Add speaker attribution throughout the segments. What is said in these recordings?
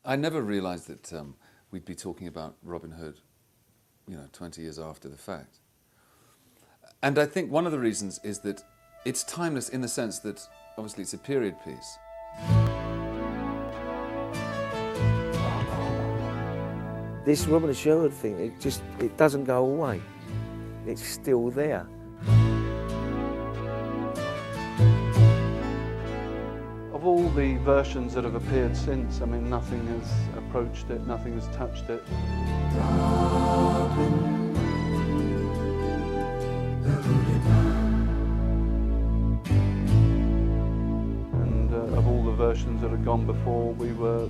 Speaker 1: I never realised that we'd be talking about Robin Hood, 20 years after the fact. And I think one of the reasons is that it's timeless in the sense that, obviously, it's a period piece.
Speaker 2: This Robin Hood Sherwood thing, it doesn't go away. It's still there.
Speaker 3: Of all the versions that have appeared since, I mean, nothing has approached it, nothing has touched it. And of all the versions that had gone before, we were,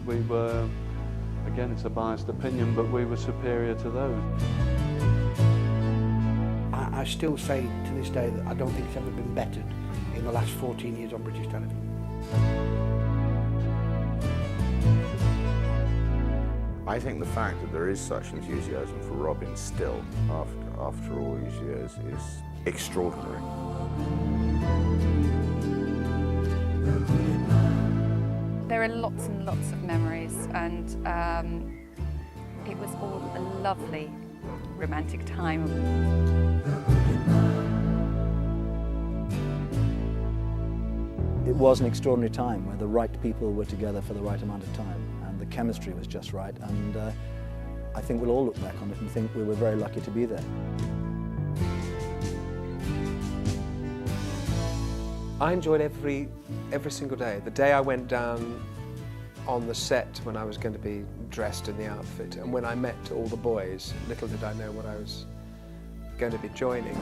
Speaker 3: again, it's a biased opinion, but we were superior to those.
Speaker 4: I still say to this day that I don't think it's ever been bettered in the last 14 years on British television.
Speaker 5: I think the fact that there is such enthusiasm for Robin still, after all these years, is extraordinary.
Speaker 6: There are lots and lots of memories, and it was all a lovely, romantic time.
Speaker 7: It was an extraordinary time where the right people were together for the right amount of time, and the chemistry was just right, and I think we'll all look back on it and think we were very lucky to be there.
Speaker 8: I enjoyed every single day. The day I went down on the set when I was going to be dressed in the outfit, and when I met all the boys, little did I know what I was going to be joining.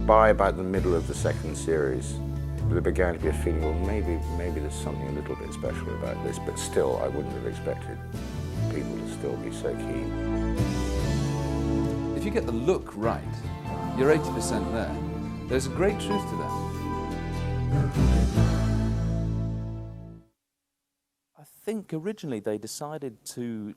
Speaker 5: By about the middle of the second series, there began to be a feeling, well, maybe there's something a little bit special about this, but still, I wouldn't have expected people to still be so keen.
Speaker 1: If you get the look right, you're 80% there. There's a great truth to that.
Speaker 9: I think originally they decided to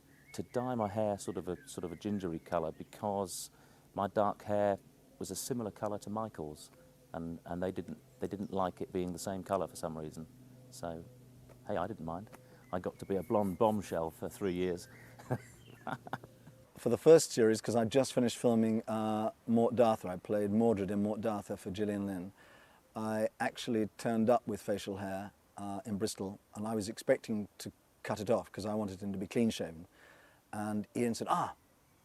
Speaker 9: dye my hair sort of a gingery colour because my dark hair was a similar colour to Michael's, and they didn't like it being the same colour for some reason. So, hey, I didn't mind. I got to be a blonde bombshell for 3 years.
Speaker 7: For the first series, because I'd just finished filming Mort Darther, I played Mordred in Mort Darther for Gillian Lynn. I actually turned up with facial hair in Bristol, and I was expecting to cut it off because I wanted him to be clean-shaven. And Ian said,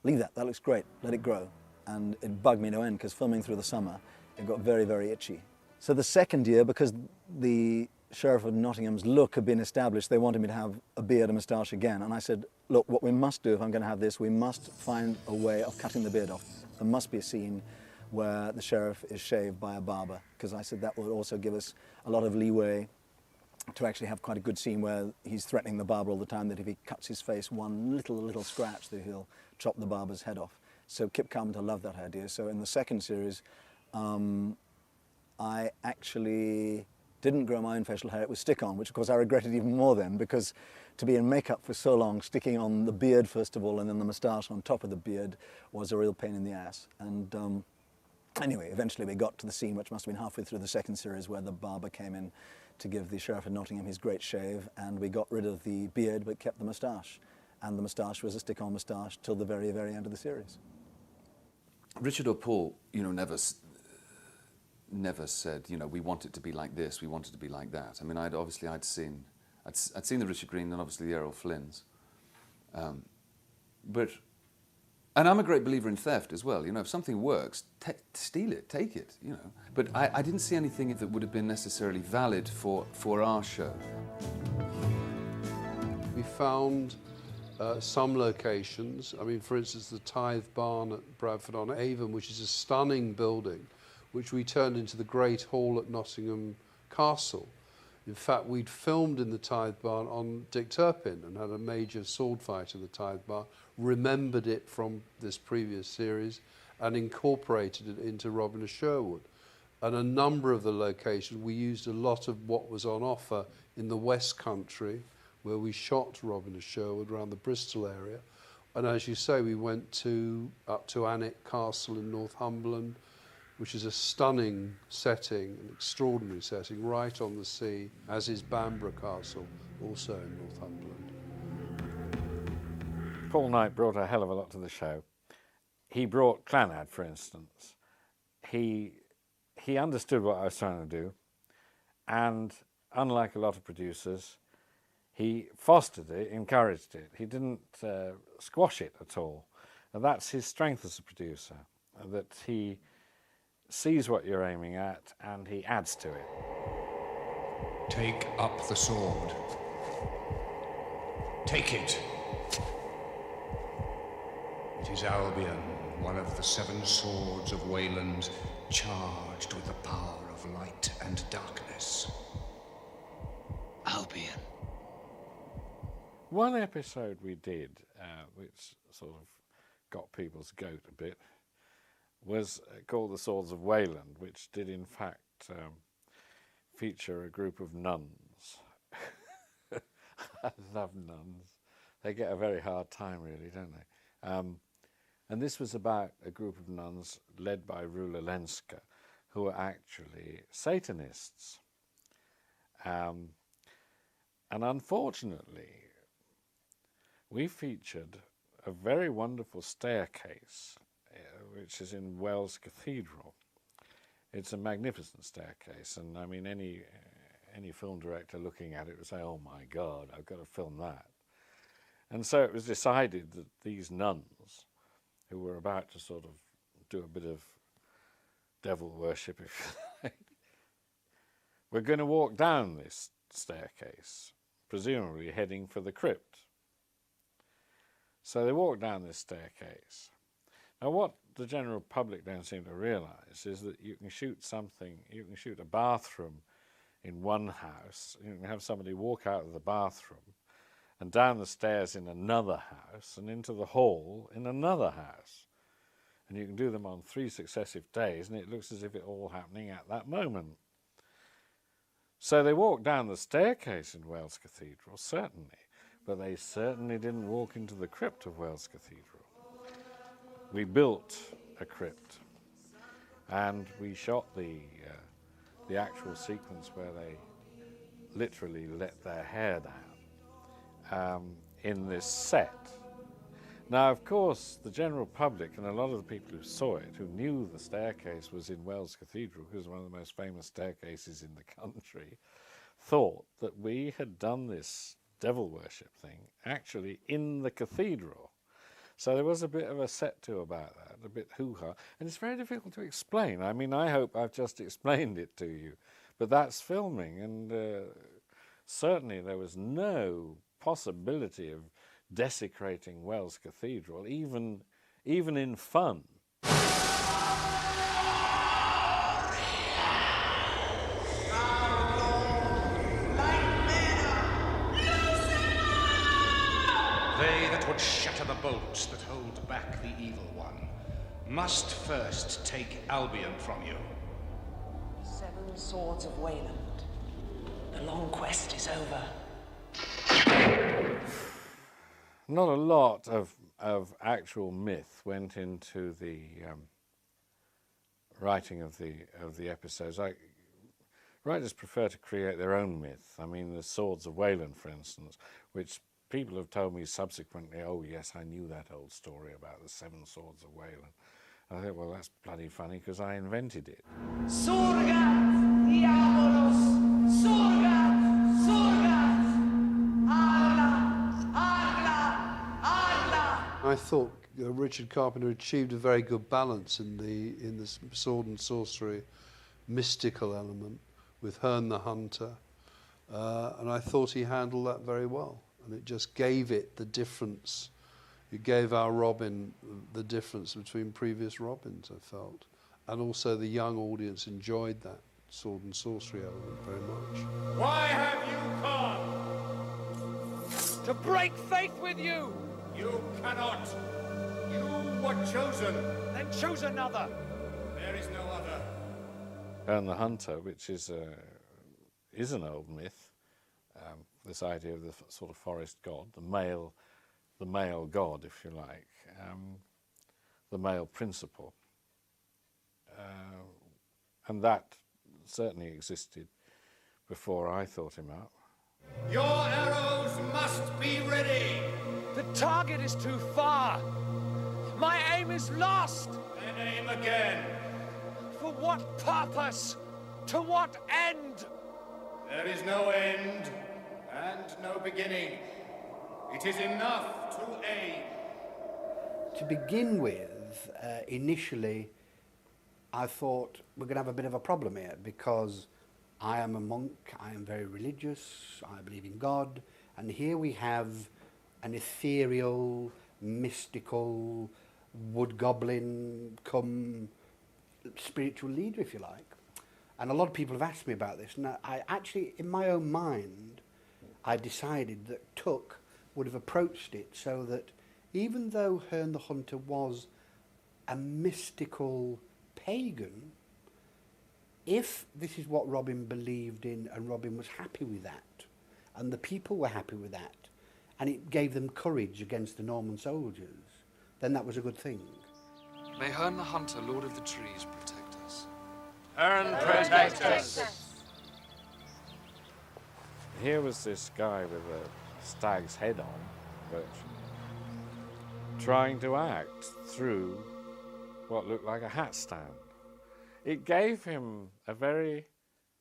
Speaker 7: leave that looks great, let it grow. And it bugged me no end, because filming through the summer, it got very, very itchy. So the second year, because the Sheriff of Nottingham's look had been established, they wanted me to have a beard and moustache again. And I said, look, what we must do if I'm going to have this, we must find a way of cutting the beard off. There must be a scene where the sheriff is shaved by a barber, because I said that would also give us a lot of leeway to actually have quite a good scene where he's threatening the barber all the time that if he cuts his face one little scratch, that he'll chop the barber's head off. So Kip Carpenter loved that idea. So in the second series, I actually didn't grow my own facial hair. It was stick-on, which of course I regretted even more then, because to be in makeup for so long, sticking on the beard first of all and then the moustache on top of the beard was a real pain in the ass. And anyway, eventually we got to the scene, which must have been halfway through the second series, where the barber came in to give the Sheriff of Nottingham his great shave, and we got rid of the beard but kept the moustache. And the moustache was a stick-on moustache till the very, very end of the series.
Speaker 1: Richard or Paul, never said, we want it to be like this, we want it to be like that. I mean, I'd seen the Richard Green and obviously the Errol Flynns. And I'm a great believer in theft as well. If something works, steal it, take it, But I didn't see anything that would have been necessarily valid for our show.
Speaker 10: We found some locations, for instance, the Tithe Barn at Bradford-on-Avon, which is a stunning building, which we turned into the Great Hall at Nottingham Castle. In fact, we'd filmed in the Tithe Barn on Dick Turpin and had a major sword fight in the Tithe Barn, remembered it from this previous series and incorporated it into Robin of Sherwood. And a number of the locations, we used a lot of what was on offer in the West Country, where we shot Robin of Sherwood around the Bristol area. And as you say, we went up to Alnwick Castle in Northumberland, which is a stunning setting, an extraordinary setting, right on the sea, as is Bamborough Castle, also in Northumberland.
Speaker 11: Paul Knight brought a hell of a lot to the show. He brought Calannad, for instance. He understood what I was trying to do, and unlike a lot of producers, he fostered it, encouraged it. He didn't squash it at all. And that's his strength as a producer, that he sees what you're aiming at and he adds to it.
Speaker 12: Take up the sword. Take it. It is Albion, one of the 7 swords of Wayland, charged with the power of light and darkness. Albion.
Speaker 11: One episode we did, which sort of got people's goat a bit, was called The Swords of Wayland, which did in fact feature a group of nuns. I love nuns. They get a very hard time, really, don't they? And this was about a group of nuns led by Rula Lenska, who were actually Satanists. And unfortunately, we featured a very wonderful staircase, which is in Wells Cathedral. It's a magnificent staircase, and I mean, any film director looking at it would say, "Oh my God, I've got to film that." And so it was decided that these nuns, who were about to sort of do a bit of devil worship, if you like, were going to walk down this staircase, presumably heading for the crypt. So they walked down this staircase. Now what the general public don't seem to realise is that you can shoot something, you can shoot a bathroom in one house, you can have somebody walk out of the bathroom and down the stairs in another house and into the hall in another house. And you can do them on 3 successive days and it looks as if it's all happening at that moment. So they walked down the staircase in Wells Cathedral, certainly, but they certainly didn't walk into the crypt of Wells Cathedral. We built a crypt and we shot the actual sequence where they literally let their hair down in this set. Now, of course, the general public and a lot of the people who saw it, who knew the staircase was in Wells Cathedral, because it was one of the most famous staircases in the country, thought that we had done this devil worship thing actually in the cathedral. So there was a bit of a set-to about that, a bit hoo-ha, and it's very difficult to explain. I mean, I hope I've just explained it to you, but that's filming, and certainly there was no possibility of desecrating Wells Cathedral, even in fun.
Speaker 12: They that would shatter the bolts that hold back the evil one must first take Albion from you.
Speaker 13: 7 swords of Wayland. The long quest is over.
Speaker 11: Not a lot of actual myth went into the writing of the episodes. Writers prefer to create their own myth. I mean, the Swords of Wayland, for instance, which people have told me subsequently, "Oh yes, I knew that old story about the 7 swords of Wayland." I thought, well, that's bloody funny because I invented it.
Speaker 13: Surgat, diabolos, surgat, surgat, agla, agla, agla.
Speaker 10: I thought Richard Carpenter achieved a very good balance in the sword and sorcery mystical element with Herne the Hunter, and I thought he handled that very well. And it just gave it the difference. It gave our Robin the difference between previous Robins, I felt. And also the young audience enjoyed that sword and sorcery element very much.
Speaker 14: Why have you come? To break faith with you! You cannot. You were chosen. Then choose another. There is no other.
Speaker 11: Herne the Hunter, which is an old myth. This idea of the sort of forest god, the male god, if you like, the male principle. and that certainly existed before I thought him up.
Speaker 14: Your arrows must be ready.
Speaker 15: The target is too far. My aim is lost.
Speaker 14: Then aim again.
Speaker 15: For what purpose? To what end?
Speaker 14: There is no end and no beginning. It is enough to aim.
Speaker 4: To begin with, initially, I thought we're going to have a bit of a problem here because I am a monk, I am very religious, I believe in God, and here we have an ethereal, mystical, wood goblin come spiritual leader, if you like. And a lot of people have asked me about this. Now, I actually, in my own mind, I decided that Tuck would have approached it so that even though Herne the Hunter was a mystical pagan, if this is what Robin believed in and Robin was happy with that, and the people were happy with that, and it gave them courage against the Norman soldiers, then that was a good thing.
Speaker 16: May Herne the Hunter, Lord of the Trees, protect us.
Speaker 11: Herne protect us! Here was this guy with a stag's head on, virtually, trying to act through what looked like a hat stand. It gave him a very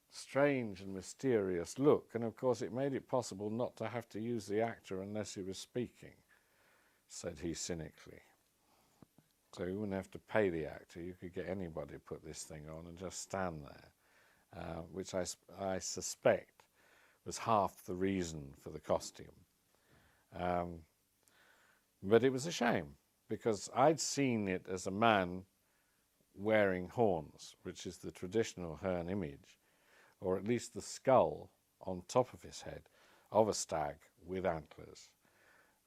Speaker 11: strange and mysterious look, and of course it made it possible not to have to use the actor unless he was speaking, said he cynically. So you wouldn't have to pay the actor, you could get anybody to put this thing on and just stand there, which I suspect was half the reason for the costume. But it was a shame, because I'd seen it as a man wearing horns, which is the traditional Herne image, or at least the skull on top of his head of a stag with antlers,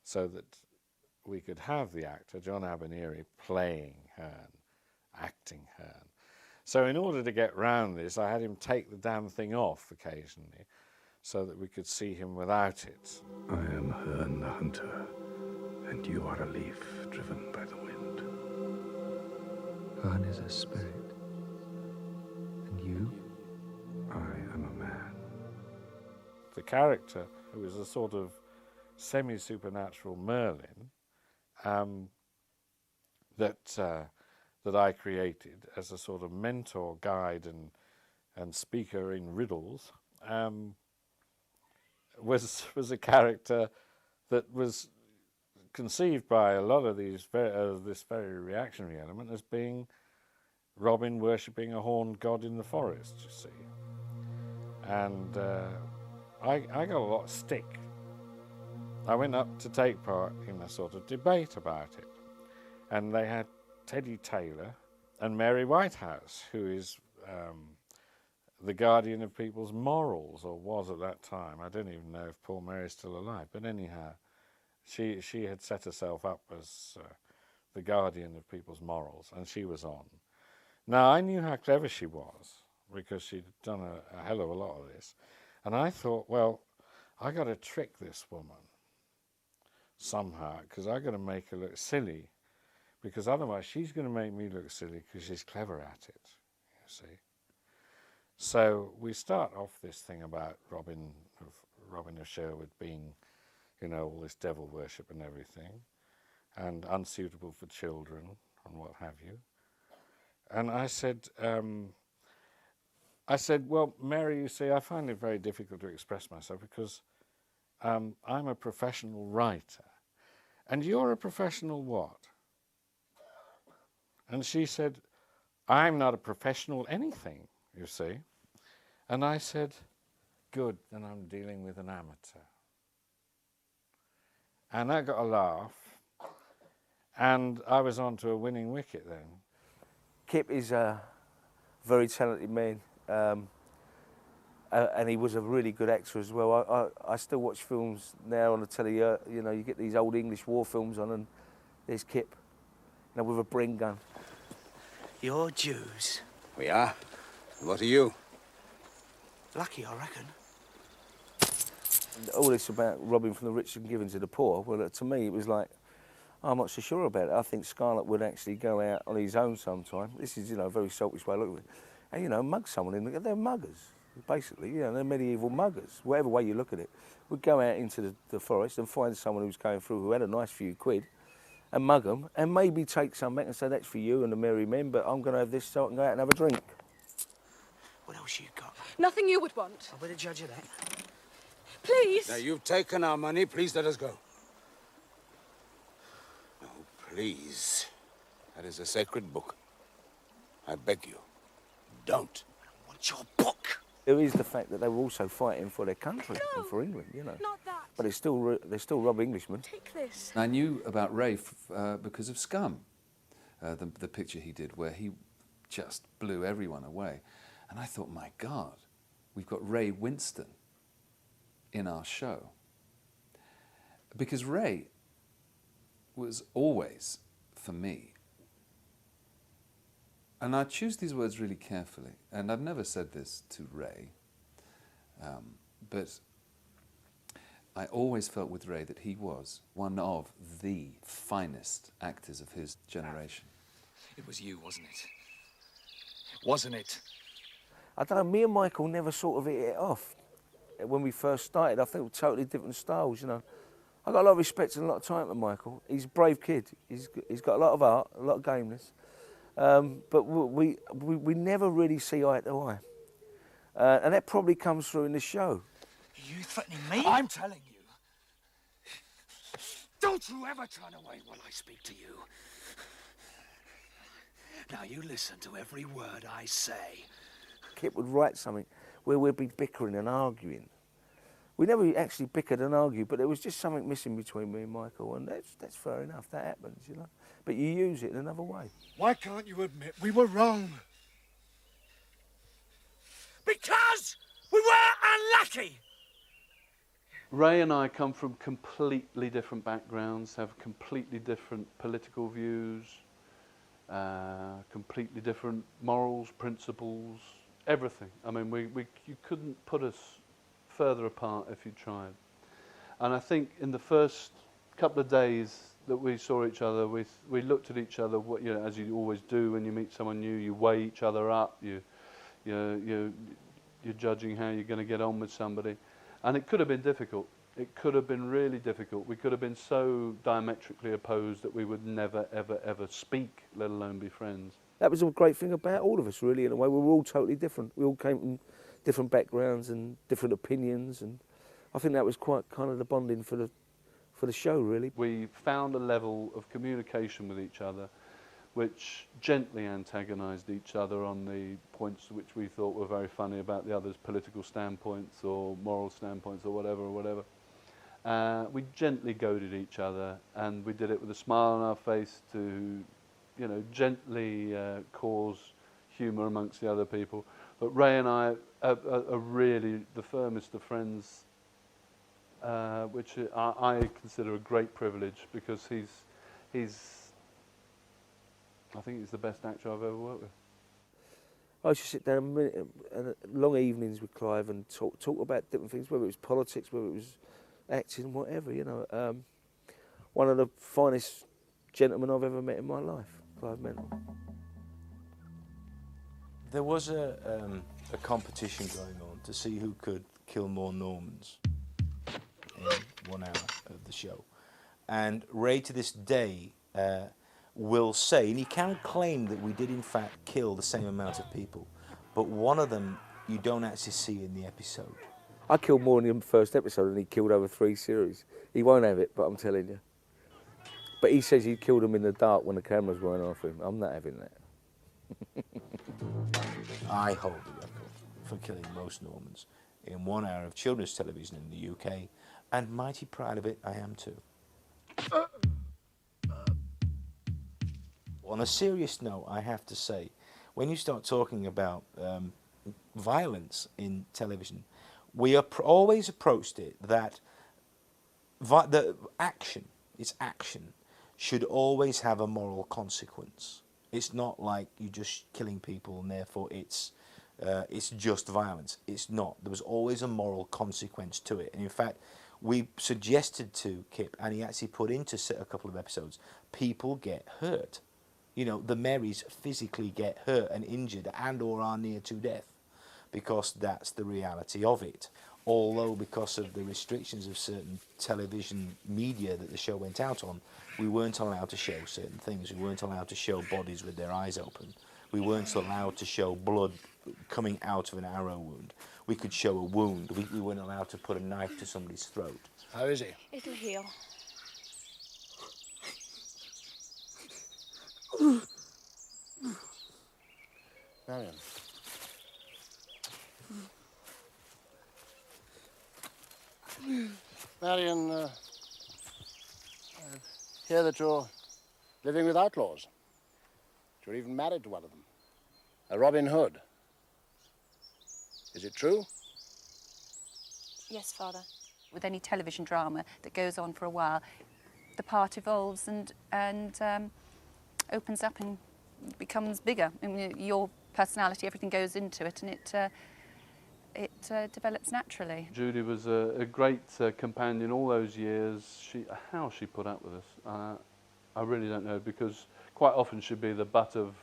Speaker 11: so that we could have the actor, John Abernethy, playing Herne, acting Herne. So in order to get round this, I had him take the damn thing off occasionally, so that we could see him without it.
Speaker 17: I am Herne the Hunter, and you are a leaf driven by the wind.
Speaker 18: Herne is a spirit. And you?
Speaker 17: I am a man.
Speaker 11: The character, who is a sort of semi-supernatural Merlin, that I created as a sort of mentor, guide, and speaker in riddles, was a character that was conceived by a lot of these this very reactionary element as being Robin worshipping a horned god in the forest, you see. And I got a lot of stick. I went up to take part in a sort of debate about it, and they had Teddy Taylor and Mary Whitehouse, who is the guardian of people's morals, or was at that time. I don't even know if poor Mary's still alive, but anyhow, she had set herself up as the guardian of people's morals, and she was on. Now, I knew how clever she was, because she'd done a hell of a lot of this, and I thought, well, I got to trick this woman somehow, because I got to make her look silly, because otherwise she's going to make me look silly because she's clever at it, you see. So we start off this thing about Robin of Sherwood being, you know, all this devil worship and everything, and unsuitable for children and what have you. And I said, well, Mary, you see, I find it very difficult to express myself because I'm a professional writer, and you're a professional what? And she said, I'm not a professional anything, you see. And I said, good, then I'm dealing with an amateur. And I got a laugh, and I was on to a winning wicket then.
Speaker 2: Kip is a very talented man, and he was a really good actor as well. I still watch films now on the telly, you know, you get these old English war films on, and there's Kip, you know, with a Bren gun.
Speaker 19: You're Jews.
Speaker 20: We are. What are you?
Speaker 19: Lucky, I reckon.
Speaker 2: And all this about robbing from the rich and giving to the poor, well, to me, it was like, I'm not so sure about it. I think Scarlett would actually go out on his own sometime. This is, you know, a very selfish way of looking at it. And, you know, mug someone in the... They're muggers, basically. You know, they're medieval muggers. Whatever way you look at it. Would go out into the forest and find someone who's going through who had a nice few quid and mug them and maybe take some back and say, that's for you and the merry men, but I'm going to have this so I can go out and have a drink.
Speaker 19: What else you got?
Speaker 21: Nothing you would want.
Speaker 19: I'll be the judge of that.
Speaker 21: Please.
Speaker 20: Now, you've taken our money. Please let us go. No, please. That is a sacred book. I beg you, don't.
Speaker 19: I want your book.
Speaker 2: There is the fact that they were also fighting for their country and for England, you know.
Speaker 21: Not that.
Speaker 2: But they're still rob Englishmen.
Speaker 21: Take this.
Speaker 1: I knew about Ray because of Scum, the picture he did where he just blew everyone away. And I thought, my God, we've got Ray Winston in our show. Because Ray was always, for me, and I choose these words really carefully, and I've never said this to Ray, but I always felt with Ray that he was one of the finest actors of his generation.
Speaker 16: It was you, wasn't it? Wasn't it?
Speaker 2: I don't know, me and Michael never sort of hit it off. When we first started, I think we were totally different styles, you know. I got a lot of respect and a lot of time for Michael. He's a brave kid. He's got a lot of art, a lot of gameness. But we never really see eye to eye. And that probably comes through in the show.
Speaker 19: Are you threatening me?
Speaker 14: I'm telling you. Don't you ever turn away when I speak to you. Now you listen to every word I say.
Speaker 2: Kip would write something where we'd be bickering and arguing. We never actually bickered and argued, but there was just something missing between me and Michael, and that's fair enough, that happens, you know. But you use it in another way.
Speaker 14: Why can't you admit we were wrong? Because we were unlucky!
Speaker 3: Ray and I come from completely different backgrounds, have completely different political views, completely different morals, principles, everything. I mean, you couldn't put us further apart if you tried. And I think in the first couple of days that we saw each other, we looked at each other, you know, as you always do when you meet someone new. You weigh each other up. You're judging how you're going to get on with somebody, and it could have been difficult. It could have been really difficult. We could have been so diametrically opposed that we would never, ever, ever speak, let alone be friends.
Speaker 2: That was a great thing about all of us, really, in a way. We were all totally different. We all came from different backgrounds and different opinions, and I think that was quite kind of the bonding for the show, really.
Speaker 3: We found a level of communication with each other which gently antagonised each other on the points which we thought were very funny about the other's political standpoints or moral standpoints or whatever. We gently goaded each other, and we did it with a smile on our face to, you know, gently cause humour amongst the other people. But Ray and I are really the firmest of friends, which I consider a great privilege, because I think he's the best actor I've ever worked with.
Speaker 2: I used to sit down and long evenings with Clive and talk about different things, whether it was politics, whether it was acting, whatever, you know. One of the finest gentlemen I've ever met in my life, Clive Mental.
Speaker 22: There was a competition going on to see who could kill more Normans in 1 hour of the show. And Ray, to this day, will say, and he can claim that we did in fact kill the same amount of people, but one of them you don't actually see in the episode.
Speaker 2: I killed more in the first episode than he killed over 3 series. He won't have it, but I'm telling you. But he says he killed them in the dark when the cameras weren't off him. I'm not having that.
Speaker 22: I hold the record for killing most Normans in 1 hour of children's television in the UK, and mighty proud of it I am too. On a serious note, I have to say, when you start talking about violence in television, we always approached it that the action should always have a moral consequence. It's not like you're just killing people and therefore it's just violence. It's not. There was always a moral consequence to it. And in fact, We suggested to Kip, and he actually put into a couple of episodes, people get hurt. You know, the Marys physically get hurt and injured and or are near to death, because that's the reality of it. Although because of the restrictions of certain television media that the show went out on, we weren't allowed to show certain things. We weren't allowed to show bodies with their eyes open. We weren't allowed to show blood coming out of an arrow wound. We could show a wound. We weren't allowed to put a knife to somebody's throat.
Speaker 14: How is he?
Speaker 21: It'll heal.
Speaker 14: Marion. Marion, I hear that you're living with outlaws. You're even married to one of them, a Robin Hood. Is it true?
Speaker 21: Yes, Father. With any television drama that goes on for a while, the part evolves and opens up and becomes bigger. I mean, your personality, everything goes into it, and it develops naturally.
Speaker 3: Judy was a great companion all those years. How she put up with us, I really don't know, because quite often she'd be the butt of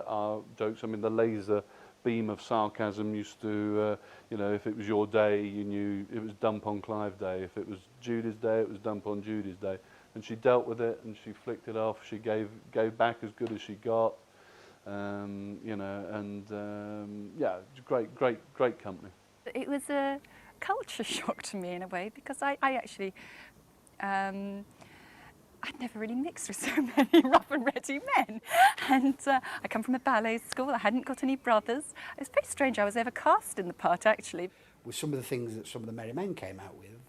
Speaker 3: our jokes. I mean, the laser beam of sarcasm used to, you know, if it was your day, you knew it was Dump on Clive Day. If it was Judy's day, it was Dump on Judy's Day. And she dealt with it, and she flicked it off. She gave back as good as she got, you know, and yeah, great company.
Speaker 21: It was a culture shock to me in a way, because I actually, I'd never really mixed with so many rough and ready men. And I come from a ballet school, I hadn't got any brothers. It's very strange I was ever cast in the part, actually.
Speaker 4: With some of the things that some of the Merry Men came out with,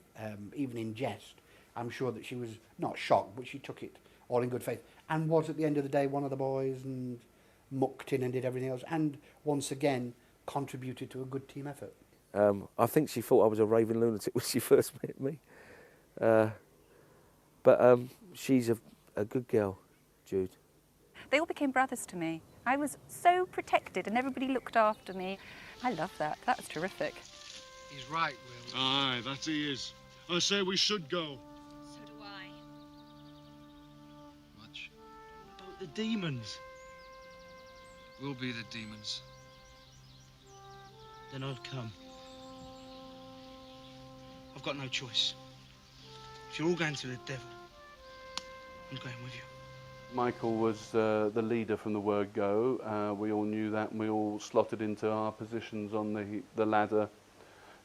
Speaker 4: even in jest, I'm sure that she was not shocked, but she took it all in good faith, and was at the end of the day one of the boys, and mucked in and did everything else, and once again contributed to a good team effort.
Speaker 2: I think she thought I was a raving lunatic when she first met me. But she's a good girl, Jude.
Speaker 21: They all became brothers to me. I was so protected and everybody looked after me. I love that. That was terrific.
Speaker 14: He's right, Will.
Speaker 6: Aye, that he is. I say we should go.
Speaker 21: So do I.
Speaker 16: Much.
Speaker 14: About the demons.
Speaker 16: We'll be the demons.
Speaker 14: Then I'll come. I've got no choice. If you're all going to the devil, I'm going with you.
Speaker 3: Michael was the leader from the word go. We all knew that, and we all slotted into our positions on the ladder,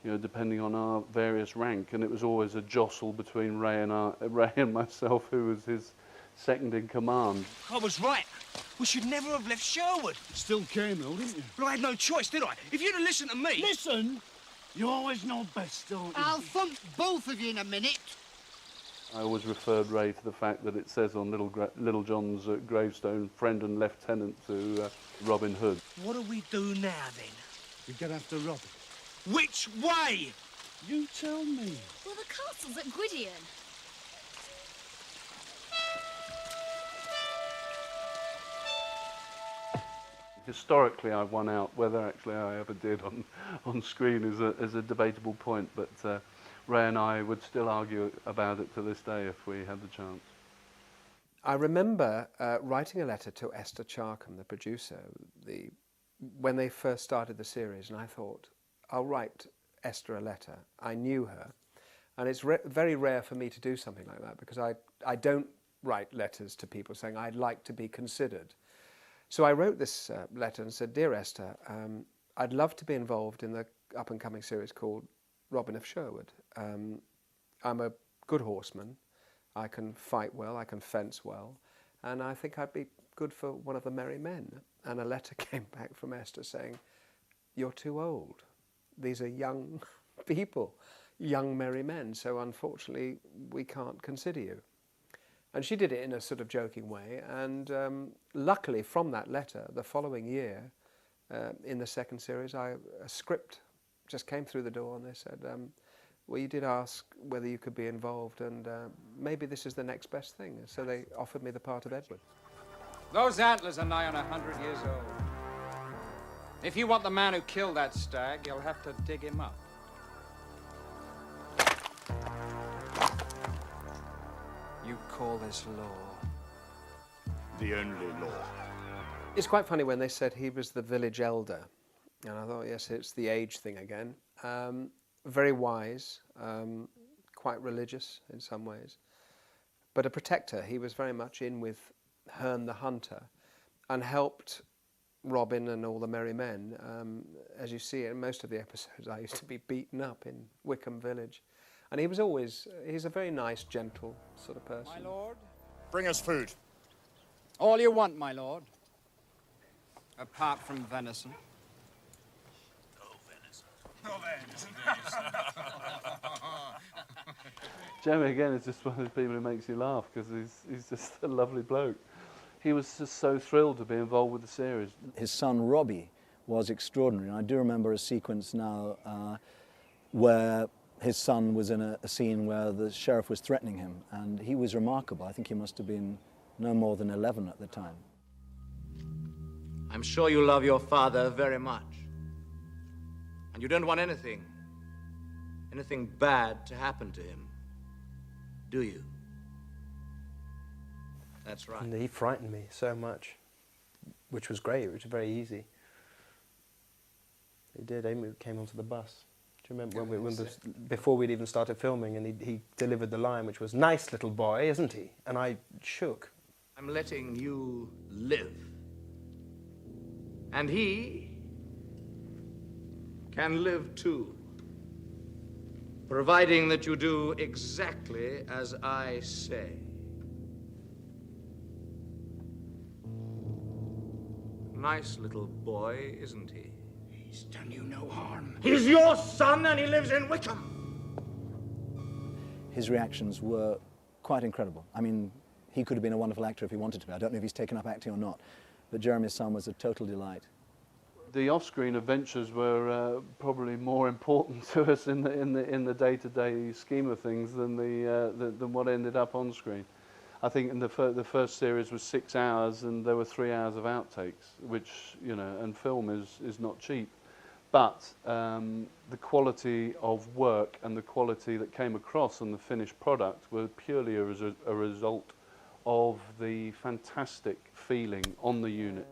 Speaker 3: you know, depending on our various rank. And it was always a jostle between Ray and myself, who was his second in command.
Speaker 19: I was right. We should never have left Sherwood.
Speaker 6: Still came though, didn't you?
Speaker 19: But I had no choice, did I? If you'd have listened to me...
Speaker 6: Listen! You always know best, don't you?
Speaker 14: I'll thump both of you in a minute.
Speaker 3: I always referred Ray to the fact that it says on Little John's gravestone, friend and lieutenant to Robin Hood.
Speaker 19: What do we do now, then?
Speaker 6: We get after Robin.
Speaker 19: Which way?
Speaker 6: You tell me.
Speaker 21: Well, the castle's at Gwydion.
Speaker 3: Historically, I won out. Whether actually I ever did on screen is a debatable point, but Ray and I would still argue about it to this day if we had the chance.
Speaker 8: I remember writing a letter to Esther Charkham, the producer, when they first started the series, and I thought, I'll write Esther a letter. I knew her, and it's very rare for me to do something like that, because I don't write letters to people saying I'd like to be considered. So I wrote this letter and said, Dear Esther, I'd love to be involved in the up-and-coming series called Robin of Sherwood. I'm a good horseman. I can fight well, I can fence well, and I think I'd be good for one of the Merry Men. And a letter came back from Esther saying, you're too old. These are young people, young Merry Men, so unfortunately we can't consider you. And she did it in a sort of joking way, and luckily from that letter, the following year, in the second series, a script just came through the door, and they said, well, you did ask whether you could be involved, and maybe this is the next best thing. So they offered me the part of Edward.
Speaker 23: Those antlers are nigh on 100 years old. If you want the man who killed that stag, you'll have to dig him up.
Speaker 16: you call this law?
Speaker 6: The only law.
Speaker 8: It's quite funny when they said he was the village elder. And I thought, yes, it's the age thing again. Very wise, quite religious in some ways. But a protector. He was very much in with Herne the Hunter and helped Robin and all the merry men. As you see in most of the episodes, I used to be beaten up in Wickham Village. And he was always, he's a very nice, gentle sort of person.
Speaker 5: My lord, bring us food. All you want, my lord. Apart from venison.
Speaker 3: Jeremy, again, is just one of those people who makes you laugh because he's just a lovely bloke. He was just so thrilled to be involved with the series.
Speaker 7: His son, Robbie, was extraordinary. And I do remember a sequence now where his son was in a scene where the sheriff was threatening him, and he was remarkable. I think he must have been no more than 11 at the time.
Speaker 9: I'm sure you love your father very much. And you don't want anything bad to happen to him, do you? That's right.
Speaker 24: And he frightened me so much, which was great, which was very easy. He did. Amy came onto the bus. Do you remember before we'd even started filming, and he delivered the line, which was, "Nice little boy, isn't he?" And I shook.
Speaker 9: I'm letting you live. And he can live too, providing that you do exactly as I say. Nice little boy, isn't he?
Speaker 12: He's done you no harm.
Speaker 9: He's your son and he lives in Wickham.
Speaker 7: His reactions were quite incredible. I mean, he could have been a wonderful actor if he wanted to be. I don't know if he's taken up acting or not, but Jeremy's son was a total delight.
Speaker 3: The off-screen adventures were probably more important to us in the day-to-day scheme of things than what ended up on screen. I think in the first series was 6 hours, and there were 3 hours of outtakes, which, you know, and film is not cheap. But the quality of work and the quality that came across on the finished product were purely a result of the fantastic feeling on the unit.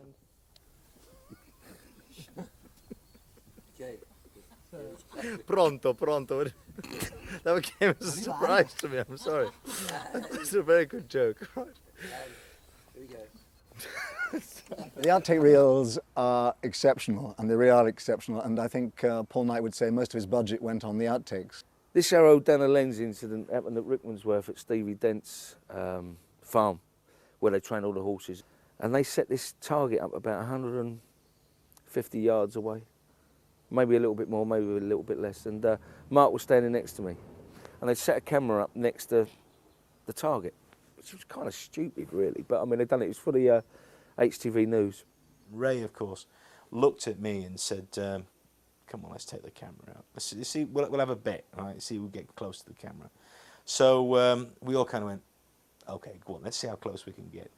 Speaker 2: Pronto. That came as a surprise to me, I'm sorry. It's a very good joke. Right.
Speaker 7: Here we go. The outtake reels are exceptional, and they really are exceptional, and I think Paul Knight would say most of his budget went on the outtakes.
Speaker 2: This arrow down a lens incident happened at Rickmansworth at Stevie Dent's farm, where they train all the horses. And they set this target up about 150 yards away. Maybe a little bit more, maybe a little bit less. And Mark was standing next to me. And they set a camera up next to the target, which was kind of stupid, really. But, I mean, they'd done it. It was for the HTV News.
Speaker 22: Ray, of course, looked at me and said, come on, let's take the camera out. Let's see, we'll have a bet, right? See if we get close to the camera. So we all kind of went, OK, go on, let's see how close we can get.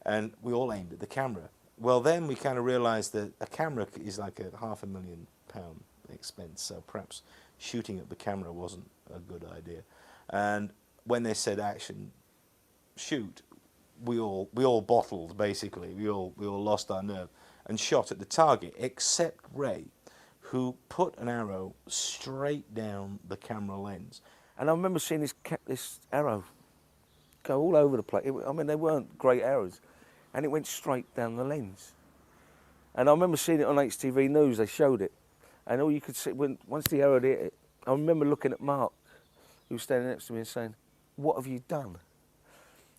Speaker 22: And we all aimed at the camera. Well, then we kind of realised that a camera is like a £500,000 expense, so perhaps shooting at the camera wasn't a good idea. And when they said action, shoot, we all bottled, basically. We all lost our nerve and shot at the target, except Ray, who put an arrow straight down the camera lens.
Speaker 2: And I remember seeing this arrow go all over the place. I mean, they weren't great arrows. And it went straight down the lens. And I remember seeing it on HTV News, they showed it. And all you could see, once the arrow hit it, I remember looking at Mark, who was standing next to me and saying, "What have you done?"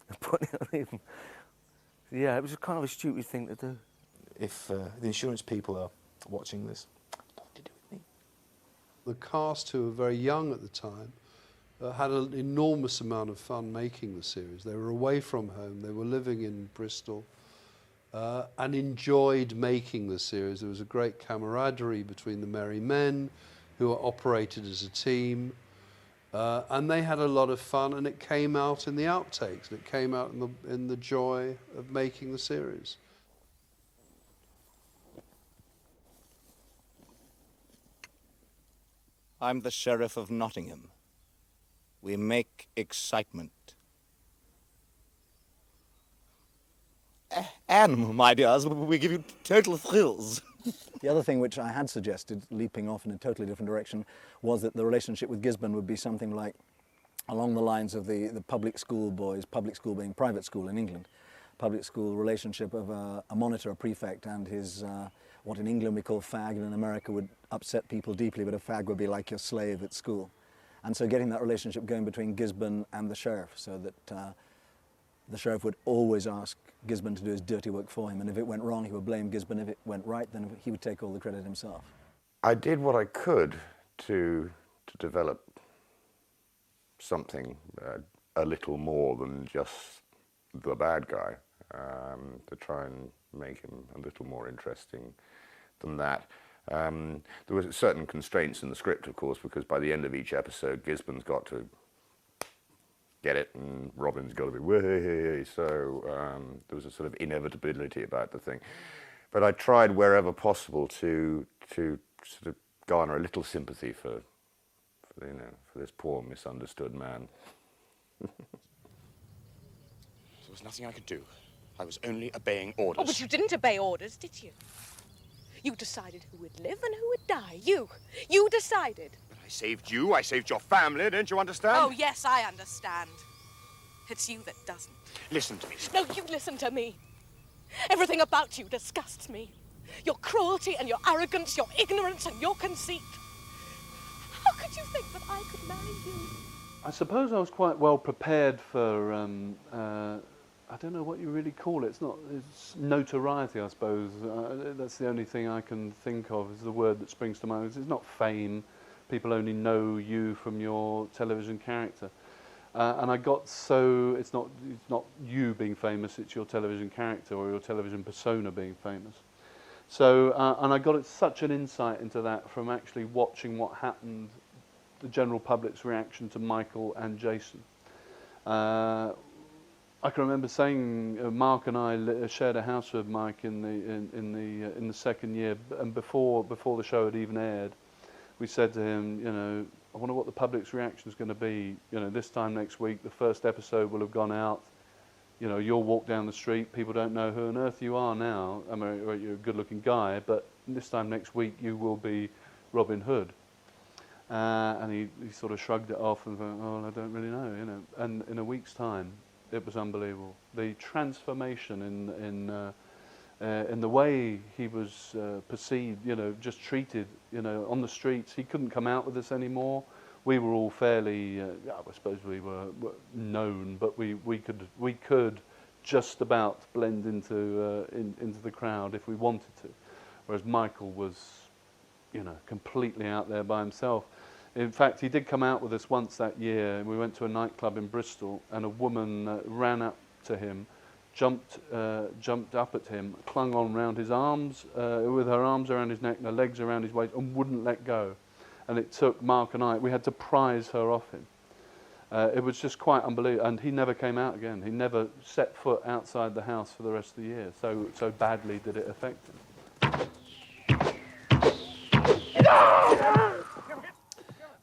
Speaker 2: And putting it on him. Yeah, it was kind of a stupid thing to do.
Speaker 22: If the insurance people are watching this, what to do with me?
Speaker 10: The cast, who were very young at the time, had an enormous amount of fun making the series. They were away from home, they were living in Bristol, and enjoyed making the series. There was a great camaraderie between the merry men, who operated as a team, and they had a lot of fun, and it came out in the outtakes, and it came out in the joy of making the series.
Speaker 22: I'm the Sheriff of Nottingham. We make excitement.
Speaker 13: animal, my dears. We give you total thrills.
Speaker 7: The other thing which I had suggested, leaping off in a totally different direction, was that the relationship with Gisborne would be something like along the lines of the public school boys, public school being private school in England, public school relationship of a monitor, a prefect, and his, what in England we call fag, and in America would upset people deeply, but a fag would be like your slave at school. And so getting that relationship going between Gisborne and the sheriff, so that the sheriff would always ask Gisborne to do his dirty work for him, and if it went wrong, he would blame Gisborne. If it went right, then he would take all the credit himself.
Speaker 15: I did what I could to develop something a little more than just the bad guy, to try and make him a little more interesting than that. There were certain constraints in the script, of course, because by the end of each episode, Gisborne's got to get it, and Robin's got to be way. So there was a sort of inevitability about the thing. But I tried wherever possible to sort of garner a little sympathy for this poor misunderstood man.
Speaker 17: There was nothing I could do. I was only obeying orders.
Speaker 18: Oh, but you didn't obey orders, did you? You decided who would live and who would die. You decided.
Speaker 17: I saved you, I saved your family, don't you understand?
Speaker 18: Oh, yes, I understand. It's you that doesn't.
Speaker 17: Listen to me.
Speaker 18: No, you listen to me. Everything about you disgusts me. Your cruelty and your arrogance, your ignorance and your conceit. How could you think that I could marry you?
Speaker 3: I suppose I was quite well prepared for, I don't know what you really call it. It's notoriety, I suppose. That's the only thing I can think of, is the word that springs to mind. It's not fame. People only know you from your television character. And I got so, it's not you being famous, it's your television character or your television persona being famous. So, and I got such an insight into that from actually watching what happened, the general public's reaction to Michael and Jason. I can remember saying, Mark and I shared a house with Mike in the second year, and before the show had even aired, we said to him, you know, I wonder what the public's reaction is going to be. You know, this time next week, the first episode will have gone out. You know, you'll walk down the street, people don't know who on earth you are now. I mean, you're a good-looking guy, but this time next week, you will be Robin Hood. And he sort of shrugged it off and thought, oh, I don't really know, you know. And in a week's time, it was unbelievable. The transformation in the way he was perceived, you know, just treated, you know, on the streets. He couldn't come out with us anymore. We were all fairly, I suppose we were known, but we could just about blend into the crowd if we wanted to. Whereas Michael was, you know, completely out there by himself. In fact, he did come out with us once that year. We went to a nightclub in Bristol, and a woman ran up to him, jumped up at him, clung on round his arms, with her arms around his neck and her legs around his waist, and wouldn't let go. And it took Mark and I, we had to prise her off him. It was just quite unbelievable. And he never came out again. He never set foot outside the house for the rest of the year. So badly did it affect him.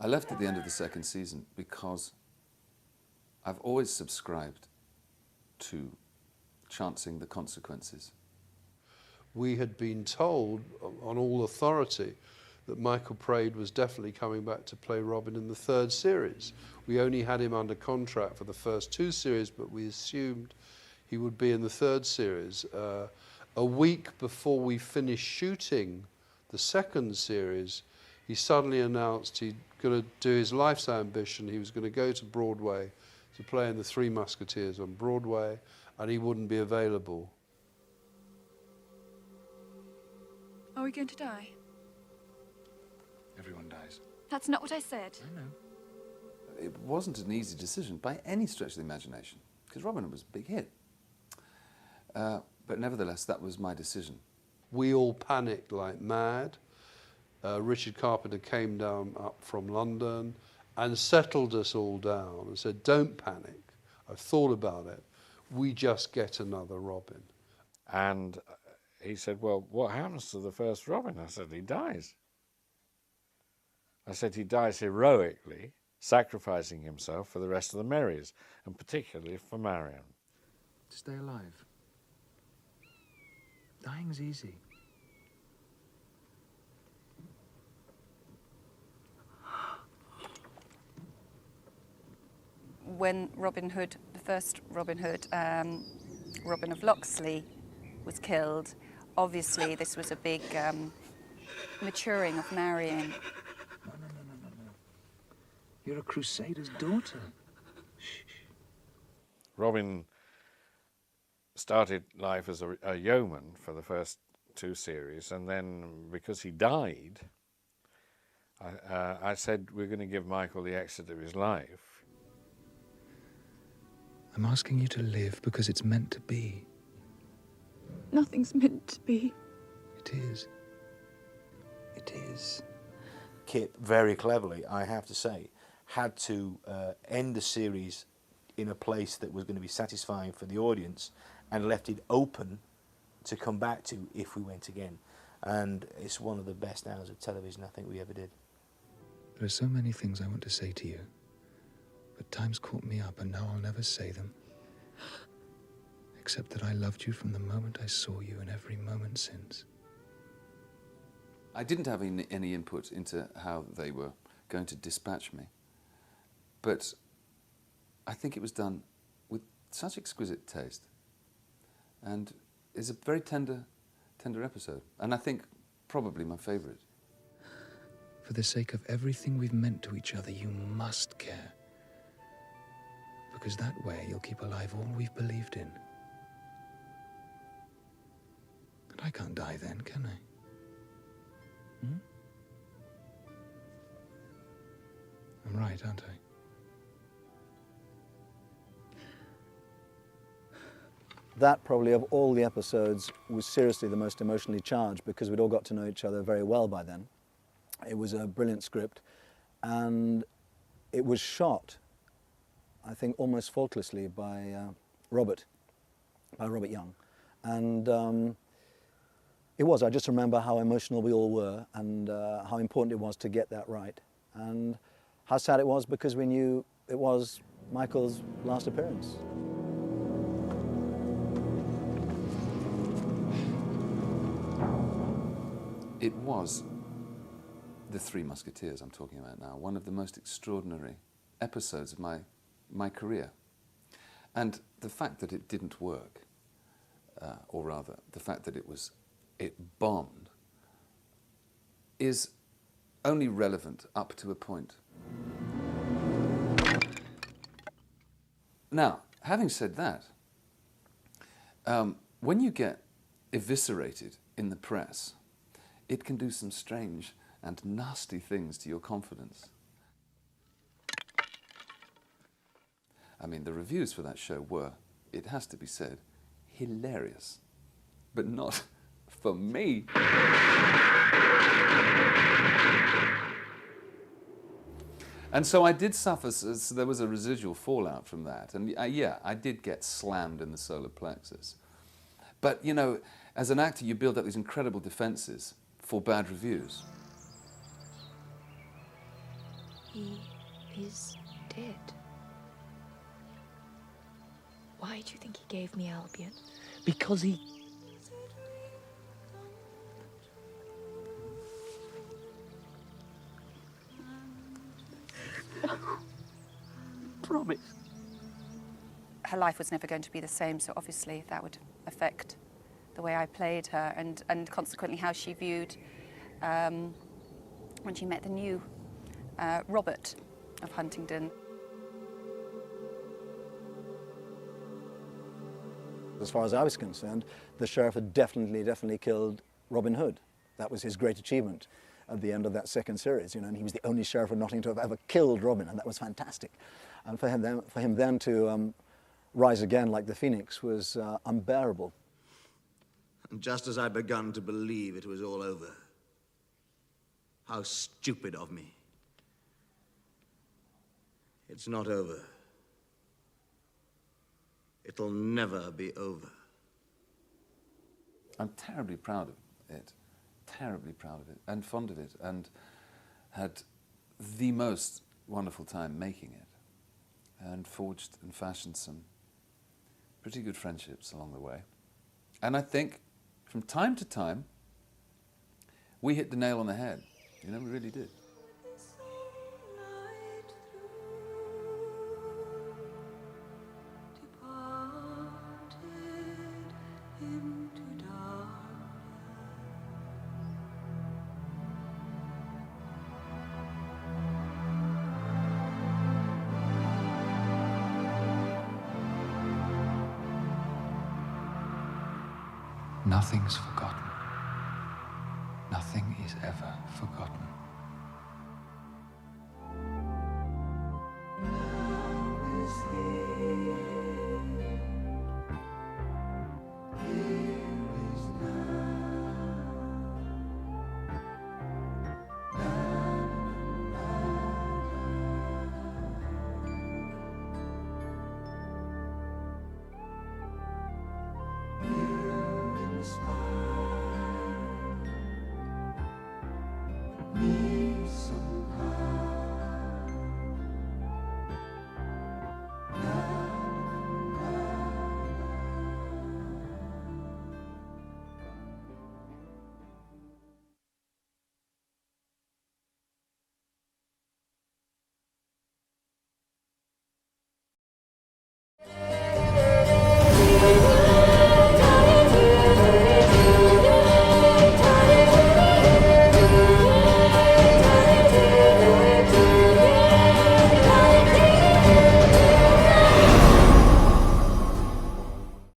Speaker 1: I left at the end of the second season because I've always subscribed to chancing the consequences.
Speaker 10: We had been told on all authority that Michael Praed was definitely coming back to play Robin in the third series. We only had him under contract for the first two series, but we assumed he would be in the third series. A week before we finished shooting the second series, he suddenly announced he'd going to do his life's ambition. He was going to go to Broadway to play in The Three Musketeers on Broadway, and he wouldn't be available.
Speaker 25: Are we going to die?
Speaker 12: Everyone dies.
Speaker 25: That's not what I said.
Speaker 12: I know.
Speaker 1: It wasn't an easy decision by any stretch of the imagination, because Robin was a big hit. But nevertheless, that was my decision.
Speaker 10: We all panicked like mad. Richard Carpenter came down up from London and settled us all down and said, don't panic. I've thought about it. We just get another Robin.
Speaker 11: And he said, well, what happens to the first Robin? I said, he dies. I said, he dies heroically, sacrificing himself for the rest of the Marys, and particularly for Marion.
Speaker 12: To stay alive.
Speaker 4: Dying's easy.
Speaker 14: When Robin Hood, the first Robin Hood, Robin of Locksley, was killed, obviously this was a big maturing of Marion.
Speaker 4: No. You're a crusader's daughter.
Speaker 11: Robin started life as a yeoman for the first 2 series, and then because he died, I said we're going to give Michael the exit of his life.
Speaker 4: I'm asking you to live because it's meant to be.
Speaker 25: Nothing's meant to be.
Speaker 4: It is. It is.
Speaker 22: Kip, very cleverly, I have to say, had to end the series in a place that was going to be satisfying for the audience and left it open to come back to if we went again. And it's one of the best hours of television I think we ever did.
Speaker 4: There are so many things I want to say to you, but time's caught me up and now I'll never say them. Except that I loved you from the moment I saw you and every moment since.
Speaker 1: I didn't have any input into how they were going to dispatch me, but I think it was done with such exquisite taste, and is a very tender episode, and I think probably my favourite.
Speaker 4: For the sake of everything we've meant to each other, you must care. Because that way you'll keep alive all we've believed in. And I can't die then, can I? Hmm? I'm right, aren't I?
Speaker 7: That probably of all the episodes was seriously the most emotionally charged because we'd all got to know each other very well by then. It was a brilliant script and it was shot, I think, almost faultlessly by Robert Young. And it was, I just remember how emotional we all were and how important it was to get that right. And how sad it was because we knew it was Michael's last appearance.
Speaker 1: It was The Three Musketeers I'm talking about now, one of the most extraordinary episodes of my career. And the fact that it didn't work, or rather, the fact that it bombed, is only relevant up to a point. Now, having said that, when you get eviscerated in the press, it can do some strange and nasty things to your confidence. I mean, the reviews for that show were, it has to be said, hilarious, but not for me. And so I did suffer, so there was a residual fallout from that. And yeah, I did get slammed in the solar plexus. But, you know, as an actor, you build up these incredible defenses for bad reviews.
Speaker 25: He is dead. Why do you think he gave me Albion?
Speaker 24: Because he...
Speaker 14: Promise. Her life was never going to be the same, so obviously that would affect the way I played her and consequently how she viewed when she met the new Robert of Huntingdon.
Speaker 7: As far as I was concerned, the sheriff had definitely killed Robin Hood. That was his great achievement at the end of that second series, you know, and he was the only sheriff of Nottingham to have ever killed Robin, and that was fantastic. And for him then to rise again like the Phoenix was unbearable.
Speaker 19: And just as I'd begun to believe it was all over, how stupid of me. It's not over. It'll never be over.
Speaker 1: I'm terribly proud of it, and fond of it, and had the most wonderful time making it, and forged and fashioned some pretty good friendships along the way. And I think from time to time, we hit the nail on the head. You know, we really did.
Speaker 4: Nothing's forgotten. Nothing is ever forgotten.